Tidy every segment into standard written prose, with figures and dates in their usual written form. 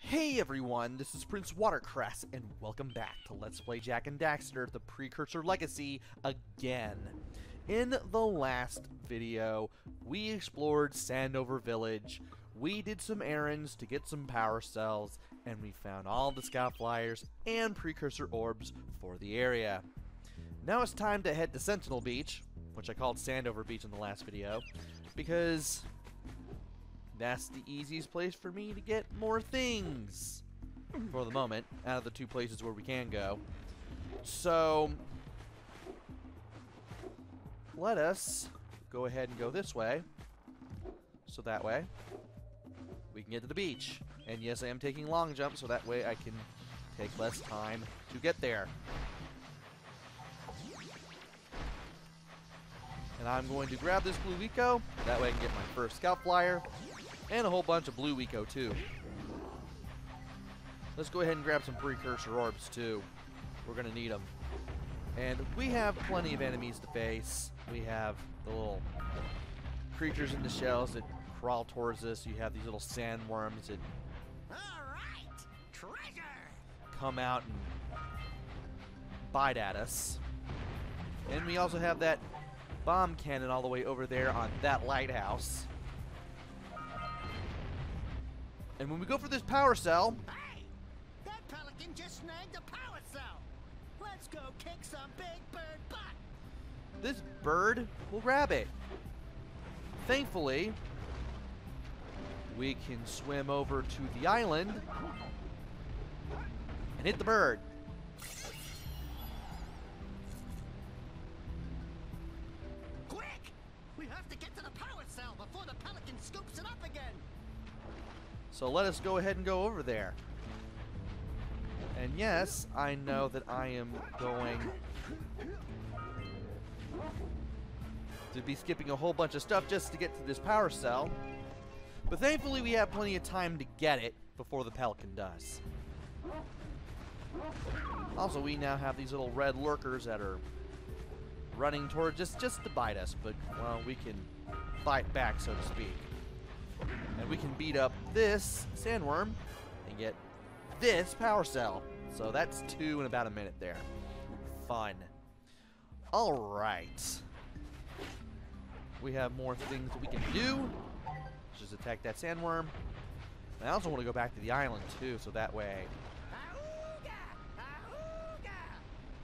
Hey everyone, this is PrinceWatercress, and welcome back to Let's Play Jak and Daxter, the Precursor Legacy, again. In the last video, we explored Sandover Village, we did some errands to get some power cells, and we found all the scout flyers and Precursor orbs for the area. Now it's time to head to Sentinel Beach, which I called Sandover Beach in the last video, because that's the easiest place for me to get more things, for the moment, out of the two places where we can go. So, let us go ahead and go this way, so that way we can get to the beach. And yes, I am taking long jumps, so that way I can take less time to get there. And I'm going to grab this blue Eco, that way I can get my first scout flyer, and a whole bunch of blue Eco too. Let's go ahead and grab some Precursor orbs too. We're going to need them. And we have plenty of enemies to face. We have the little creatures in the shells that crawl towards us. You have these little sandworms that treasure! come out and bite at us. And we also have that bomb cannon all the way over there on that lighthouse. And when we go for this power cell... Hey! That pelican just snagged a power cell! Let's go kick some big bird butt! this bird will grab it. Thankfully, we can swim over to the island and hit the bird. Quick! We have to get to the power cell before the pelican scoops it up again! So let us go ahead and go over there. And yes, I know that I am going to be skipping a whole bunch of stuff just to get to this power cell. But thankfully we have plenty of time to get it before the pelican does. Also, we now have these little red lurkers that are running toward just to bite us. But, well, we can fight back, so to speak. And we can beat up this sandworm and get this power cell. So that's 2 in about a minute there. Fun. Alright. We have more things that we can do. Just attack that sandworm. And I also want to go back to the island too, so that way... Ahooga! Ahooga!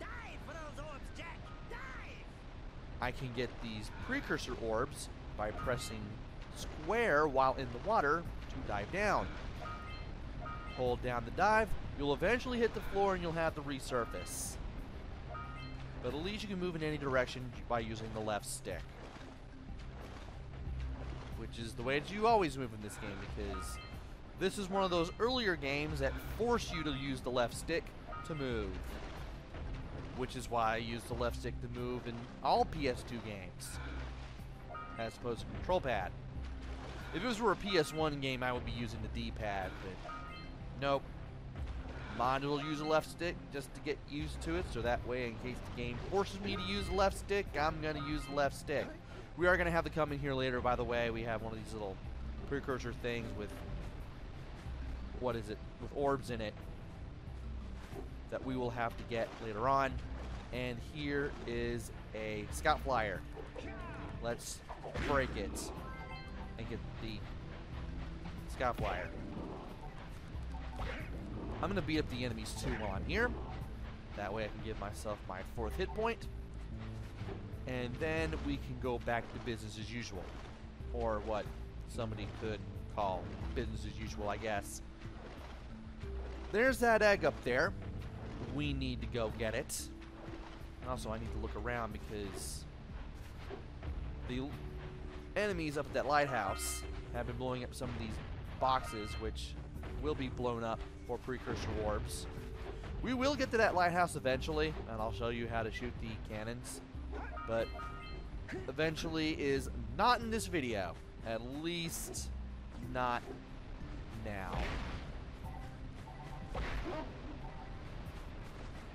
Dive for those orbs, Jak! Dive! I can get these Precursor orbs by pressing square while in the water to dive down. Hold down the dive, you'll eventually hit the floor and you'll have to resurface. But at least you can move in any direction by using the left stick. Which is the way that you always move in this game, because this is one of those earlier games that force you to use the left stick to move. Which is why I use the left stick to move in all PS2 games, as opposed to control pad. If it was for a PS1 game, I would be using the D-pad, but nope. Might as well use a left stick just to get used to it, so that way, in case the game forces me to use the left stick, I'm going to use the left stick. We are going to have to come in here later, by the way. We have one of these little Precursor things with, what is it, with orbs in it that we will have to get later on. And here is a scout flyer. Let's break it and get the scout flyer. I'm going to beat up the enemies too while I'm here. That way I can give myself my 4th hit point. And then we can go back to business as usual. Or what somebody could call business as usual, I guess. There's that egg up there. We need to go get it. And also I need to look around because the enemies up at that lighthouse have been blowing up some of these boxes, which will be blown up for Precursor orbs. We will get to that lighthouse eventually, and I'll show you how to shoot the cannons. But eventually is not in this video. At least not now.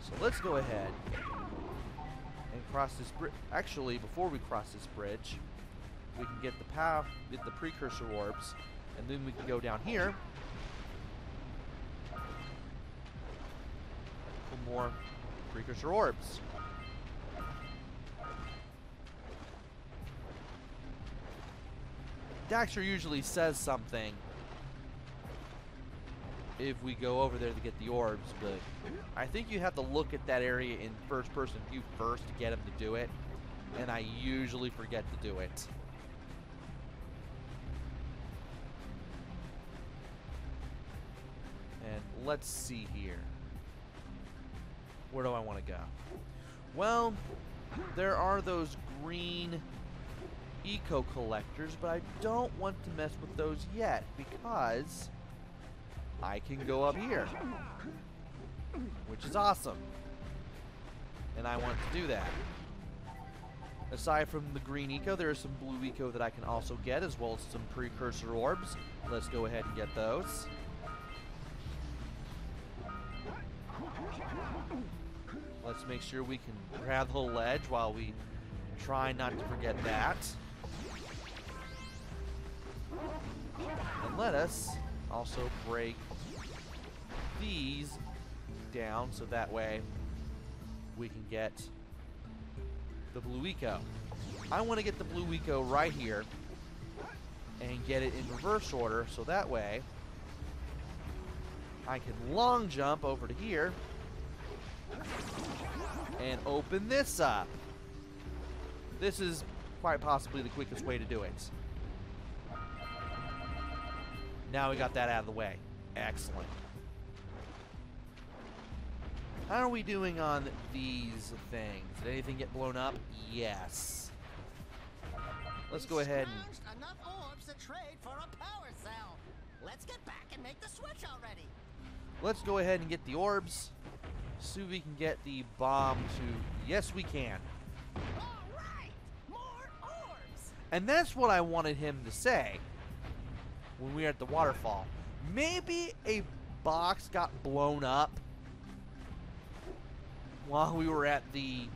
So let's go ahead and cross this bridge. Actually, before we cross this bridge, we can get the Precursor orbs, and then we can go down here couple more Precursor orbs. Daxter usually says something if we go over there to get the orbs, but I think you have to look at that area in first-person view first to get him to do it, and I usually forget to do it. And let's see here. Where do I want to go? Well, there are those green eco collectors, but I don't want to mess with those yet because I can go up here, which is awesome, and I want to do that. Aside from the green eco, there is some blue eco that I can also get, as well as some Precursor orbs. Let's go ahead and get those. Let's make sure we can grab the ledge while we try not to forget that. And let us also break these down so that way we can get the blue eco. I want to get the blue eco right here and get it in reverse order so that way I can long jump over to here and open this up. This is quite possibly the quickest way to do it. Now we got that out of the way. Excellent. How are we doing on these things? Did anything get blown up? Yes. Let's go ahead and... Scrounged enough orbs to trade for a power cell. Let's get back and make the switch already. Let's go ahead and get the orbs. See if we can get the bomb to... Yes, we can. All right, more orbs. And that's what I wanted him to say when we were at the waterfall. Maybe a box got blown up while we were at the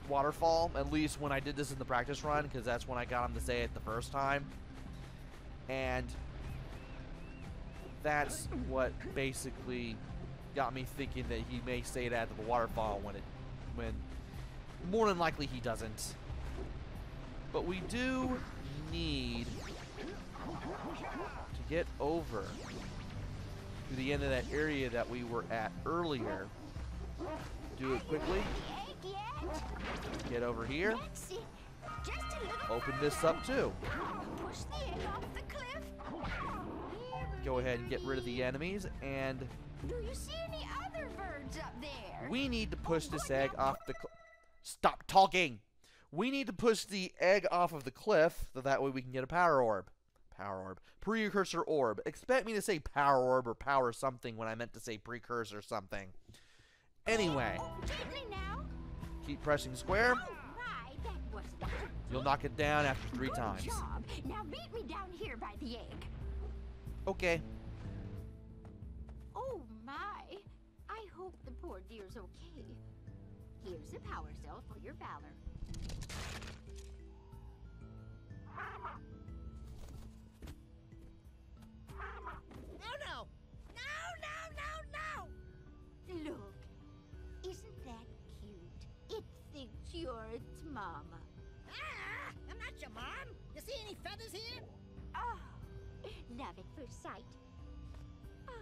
waterfall, at least when I did this in the practice run, because that's when I got him to say it the first time. And that's what basically got me thinking that he may say it at the waterfall when more than likely he doesn't. But we do need to get over to the end of that area that we were at earlier. Do it quickly. Get over here. Open this up too. Push the egg off the cliff. Go ahead and get rid of the enemies, and Do you see any other birds up there? we need to push this egg off the cliff. Stop talking! We need to push the egg off of the cliff so that way we can get a power orb. Power orb. Precursor orb. Expect me to say power orb or power something when I meant to say precursor something. Anyway. Oh, gently now. Keep pressing square. All right, that wasn't bad. You'll knock it down after 3 Good times. job. Now meet me down here by the egg. Okay. Oh my. I hope the poor dear's okay. Here's a power cell for your valor. No, no. No. Look, isn't that cute? It thinks you're its mama. Ah, I'm not your mom. You see any feathers here? Oh, love at first sight. Oh.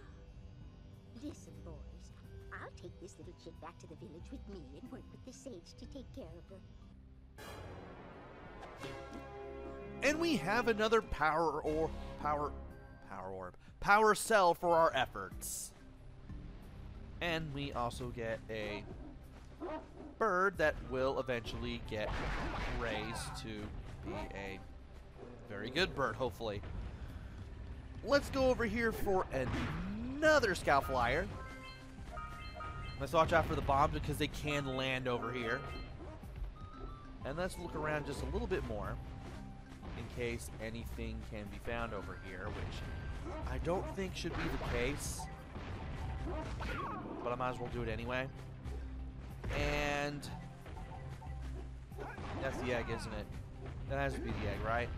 Listen, boys, I'll take this little chick back to the village with me and work with the sage to take care of her. And we have another power cell for our efforts. And we also get a bird that will eventually get raised to be a very good bird, hopefully. Let's go over here for another scout flyer. Let's watch out for the bombs because they can land over here. And let's look around just a little bit more in case anything can be found over here, which I don't think should be the case. But I might as well do it anyway. And that's the egg, isn't it? That has to be the egg, right?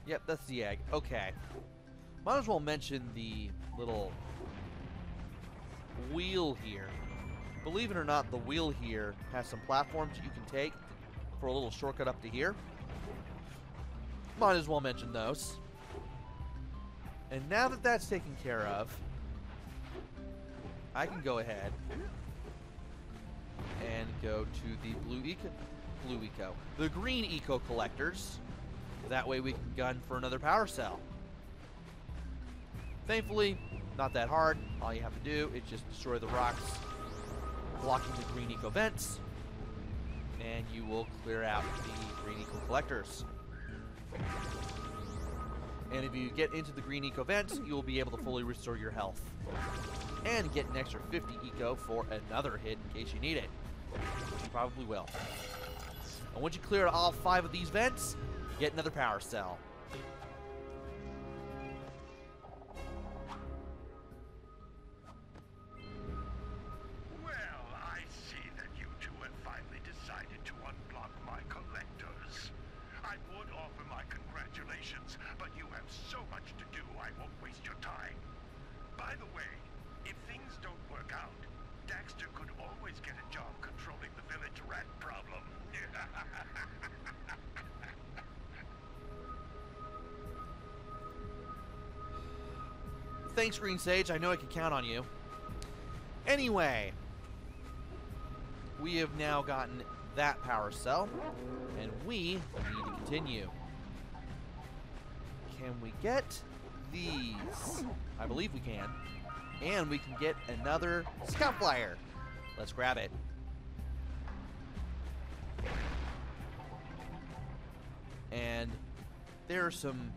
Yep, that's the egg. Okay. Might as well mention the little wheel here. Believe it or not, the wheel here has some platforms you can take for a little shortcut up to here. Might as well mention those. And now that that's taken care of, I can go ahead and go to the the Green Eco collectors. That way we can gun for another power cell. Thankfully, not that hard. All you have to do is just destroy the rocks blocking the Green Eco vents, and you will clear out the Green Eco collectors. And if you get into the Green Eco vents, you will be able to fully restore your health. And get an extra 50 Eco for another hit in case you need it. You probably will. And once you clear all 5 of these vents, get another power cell. Well, I see that you two have finally decided to unblock my collectors. I would offer my congratulations, but you have so much to do, I won't waste your time. By the way, if things don't work out, Daxter could always get a job controlling the village rat problem. Thanks, Green Sage. I know I can count on you. Anyway, we have now gotten that power cell, and we need to continue. Can we get these? I believe we can. And we can get another scout flyer. Let's grab it. And there are some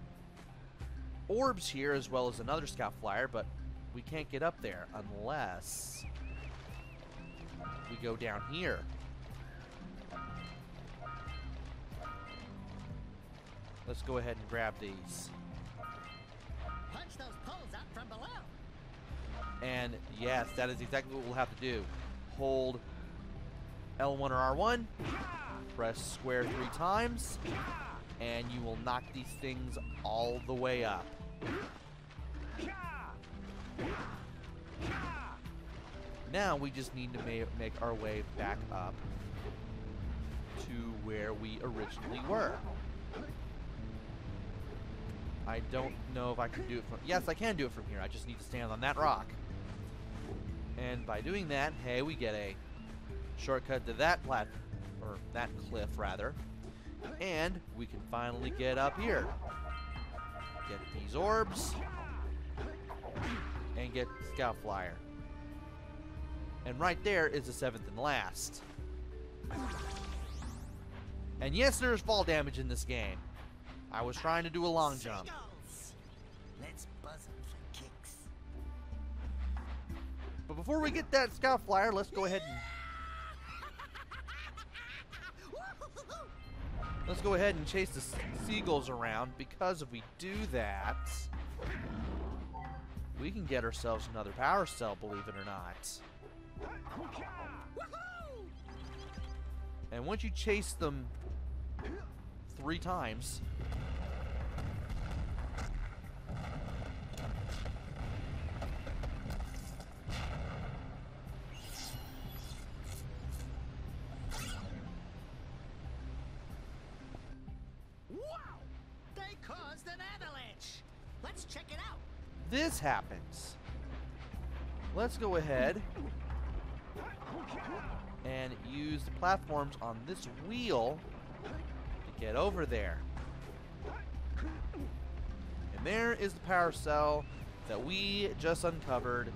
orbs here as well as another scout flyer, but we can't get up there unless we go down here. Let's go ahead and grab these. Punch those poles out from below. And yes, that is exactly what we'll have to do. Hold L1 or R1, press square 3 times, and you will knock these things all the way up. Now we just need to make our way back up to where we originally were. I don't know if I can do it from... Yes, I can do it from here. I just need to stand on that rock. And by doing that, hey, we get a shortcut to that that cliff, rather. And we can finally get up here. Get these orbs. And get the scout flyer. And right there is the 7th and last. And yes, there's fall damage in this game. I was trying to do a long jump. Seagulls. Let's buzz them for kicks. But before we get that scout flyer, let's go ahead and chase the seagulls around, because if we do that, we can get ourselves another power cell, believe it or not. And once you chase them 3 times, Let's check it out. this happens. Let's go ahead and use the platforms on this wheel to get over there. And there is the power cell that we just uncovered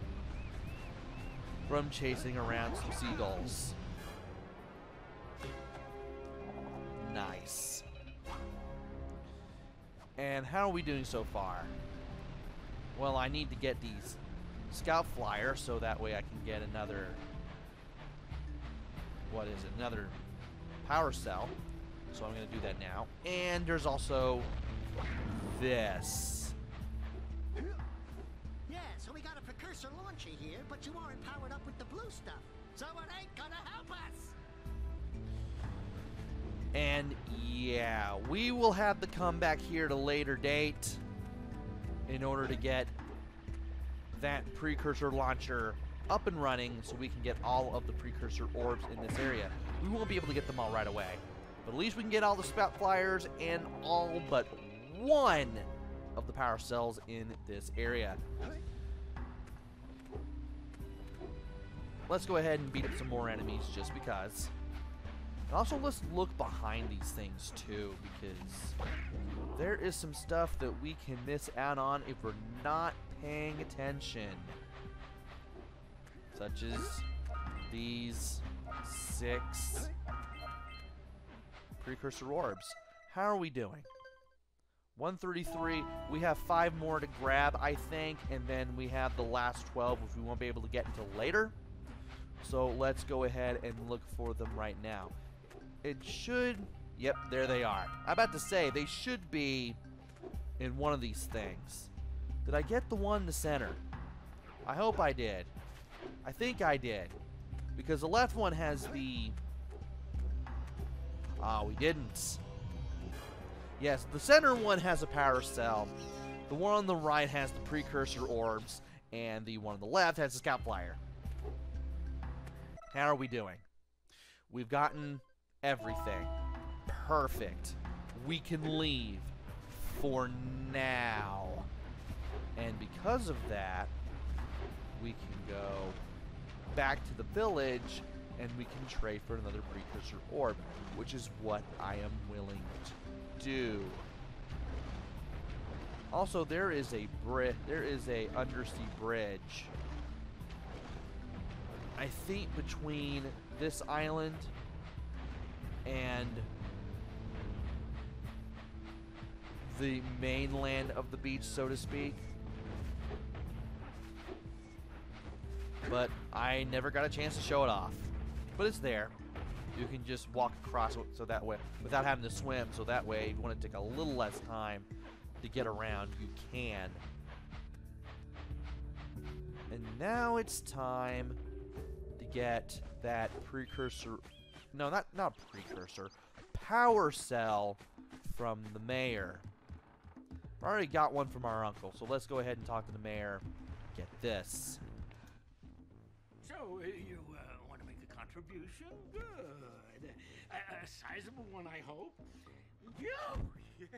from chasing around some seagulls. Nice. And how are we doing so far? Well, I need to get these scout flyer so that way I can get another, another power cell. So I'm going to do that now. And there's also this. Yeah, so we got a Precursor launcher here, but you aren't powered up with the blue stuff. So it ain't gonna help us. And yeah, we will have to come back here at a later date in order to get that Precursor launcher up and running so we can get all of the Precursor orbs in this area. We won't be able to get them all right away, but at least we can get all the Spout Flyers and all but one of the power cells in this area. Let's go ahead and beat up some more enemies just because. And also, let's look behind these things too, because there is some stuff that we can miss out on if we're not paying attention. Such as these 6 Precursor orbs. How are we doing? 133. We have 5 more to grab, I think, and then we have the last 12, which we won't be able to get until later. So let's go ahead and look for them right now. It should... Yep, there they are. I'm about to say, they should be in one of these things. Did I get the one in the center? I hope I did. I think I did. Because the left one has the... Ah, we didn't. Yes, the center one has a power cell. The one on the right has the Precursor orbs. And the one on the left has a Scout Flyer. How are we doing? We've gotten everything. Perfect. We can leave for now. And because of that, we can go back to the village and we can trade for another Precursor orb, which is what I am willing to do. Also, there is a undersea bridge, I think, between this island and the mainland of the beach, so to speak. But I never got a chance to show it off. But it's there. You can just walk across so that way, without having to swim, so that way, if you want to take a little less time to get around, you can. And now it's time to get that Precursor... No, not Precursor. Power cell from the mayor. I already got one from our uncle, so let's go ahead and talk to the mayor. Get this. So, you want to make a contribution? Good. A sizable one, I hope? Yeah. Yes.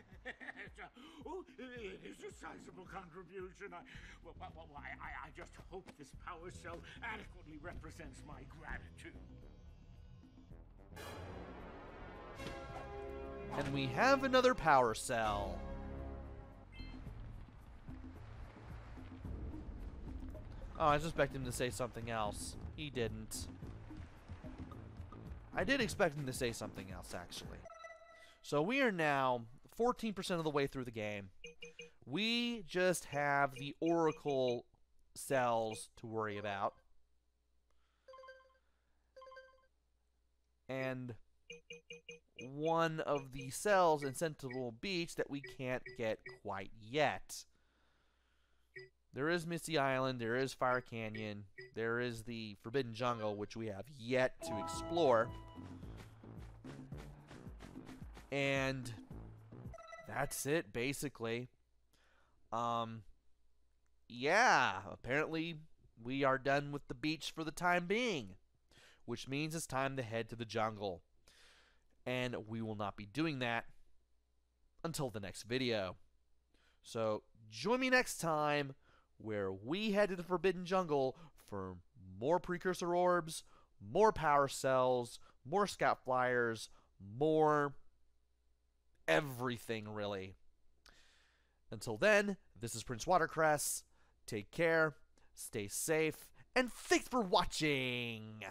Oh, it is a sizable contribution. I just hope this power cell adequately represents my gratitude. And we have another power cell. Oh, I was expecting him to say something else. He didn't. I did expect him to say something else, actually. So we are now 14% of the way through the game. We just have the Oracle cells to worry about. And one of the cells in Sentinel Beach that we can't get quite yet. There is Misty Island, there is Fire Canyon, there is the Forbidden Jungle, which we have yet to explore. And that's it, basically. Yeah, apparently we are done with the beach for the time being, which means it's time to head to the jungle. And we will not be doing that until the next video. So join me next time where we head to the Forbidden Jungle for more Precursor orbs, more power cells, more Scout Flyers, more everything, really. Until then, this is PrinceWatercress. Take care, stay safe, and thanks for watching!